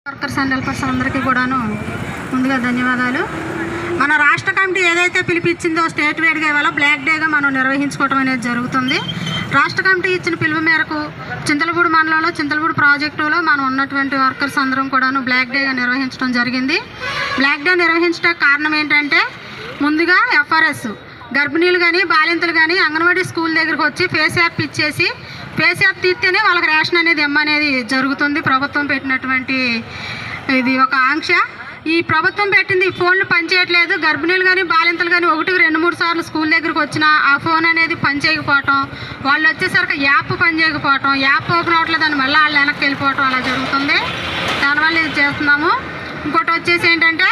Workers and helpers అందరికీ కూడాను ముందుగా ధన్యవాదాలు. మన రాష్ట్ర కమిటీ ఏదైతే పిలిపించిందో స్టేట్ వైడ్గా ఇవాళ బ్లాక్ డేగా మనం నిర్వహించుకోవడం అనేది జరుగుతుంది. రాష్ట్ర కమిటీ ఇచ్చిన పిలుపు మేరకు చింతలపూడి మండలంలో చింతలపూడి ప్రాజెక్టులో మనం ఉన్నటువంటి వర్కర్స్ అందరం కూడాను బ్లాక్ డేగా నిర్వహించడం జరిగింది. బ్లాక్ డే నిర్వహించడానికి కారణం ఏంటంటే ముందుగా ఎఫ్ఆర్ఎస్ గర్భిణీలు కానీ బాలింతలు కానీ అంగన్వాడీ స్కూల్ దగ్గరకు వచ్చి ఫేస్ యాప్ ఇచ్చేసి ఫేస్ యాప్ తీస్తేనే వాళ్ళకి రేషన్ అనేది ఇమ్మనేది జరుగుతుంది. ప్రభుత్వం పెట్టినటువంటి ఇది ఒక ఆంక్ష. ఈ ప్రభుత్వం పెట్టింది ఫోన్లు పనిచేయట్లేదు. గర్భిణీలు కానీ బాలింతలు కానీ 1-2-3 సార్లు స్కూల్ దగ్గరకు వచ్చినా ఆ ఫోన్ అనేది పనిచేయకపోవటం, వాళ్ళు వచ్చేసరికి యాప్ పనిచేయకపోవటం, యాప్ ఓపెన్ అవ్వట్లేదు అని మళ్ళీ వాళ్ళు వెనక్కి వెళ్ళిపోవటం అలా జరుగుతుంది. దానివల్ల ఇది చేస్తున్నాము. ఇంకోటి వచ్చేసి ఏంటంటే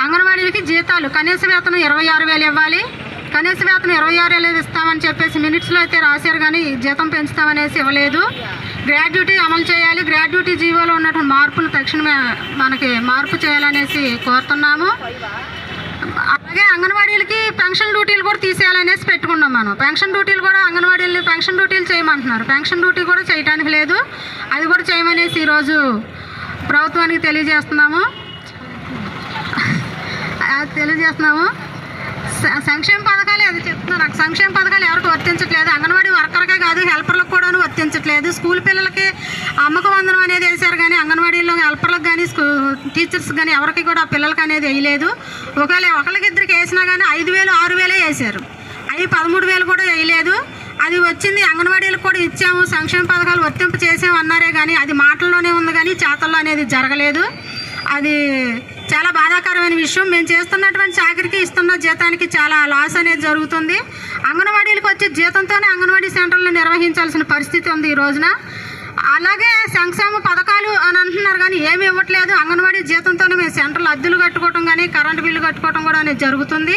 అంగన్వాడీలకి జీతాలు కనీస వేతనం 26,000 ఇవ్వాలి. కనీస వేతనం 26,000 ఇస్తామని చెప్పేసి మినిట్స్లో అయితే రాశారు, కానీ జీతం పెంచుతామనేసి ఇవ్వలేదు. గ్రాడ్యుటీ అమలు చేయాలి. గ్రాడ్యుటీ జీవోలో ఉన్నటువంటి మార్పులు తక్షణమే మనకి మార్పు చేయాలనేసి కోరుతున్నాము. అలాగే అంగన్వాడీలకి పెన్షన్ డ్యూటీలు కూడా తీసేయాలనేసి పెట్టుకున్నాం. మనం పెన్షన్ డ్యూటీలు కూడా అంగన్వాడీలు పెన్షన్ డ్యూటీలు చేయమంటున్నారు. పెన్షన్ డ్యూటీ కూడా చేయడానికి లేదు. అది కూడా చేయమనేసి ఈరోజు ప్రభుత్వానికి తెలియజేస్తున్నాము. సంక్షేమ పథకాలు అది చెప్తున్నారు. నాకు సంక్షేమ పథకాలు ఎవరికి వర్తించట్లేదు. అంగన్వాడీ వర్కర్కే కాదు హెల్పర్లకు కూడా వర్తించట్లేదు. స్కూల్ పిల్లలకి అమ్మక వందనం అనేది వేశారు, కానీ అంగన్వాడీలో హెల్పర్లకు కానీ టీచర్స్ కానీ ఎవరికి కూడా పిల్లలకి అనేది వేయలేదు. ఒకవేళ ఒకరికిద్దరికి వేసినా కానీ 5,000 6,000 వేశారు. అవి 13,000 కూడా వేయలేదు. అది వచ్చింది అంగన్వాడీలకు కూడా ఇచ్చాము, సంక్షేమ పథకాలు వర్తింపు చేసాము అన్నారే కానీ అది మాటల్లోనే ఉంది, కానీ చేతల్లో అనేది జరగలేదు. అది చాలా బాధాకరమైన విషయం. మేము చేస్తున్నటువంటి చాకరికి ఇస్తున్న జీతానికి చాలా లాస్ అనేది జరుగుతుంది. అంగన్వాడీలకు వచ్చే జీతంతోనే అంగన్వాడీ సెంటర్లు నిర్వహించాల్సిన పరిస్థితి ఉంది ఈ రోజున. అలాగే సంక్షేమ పథకాలు అని అంటున్నారు, కానీ ఏమి ఇవ్వట్లేదు. అంగన్వాడీ జీతంతోనే మేము సెంటర్లు అద్దెలు కట్టుకోవటం కానీ కరెంటు బిల్లు కట్టుకోవటం కూడా అనేది జరుగుతుంది.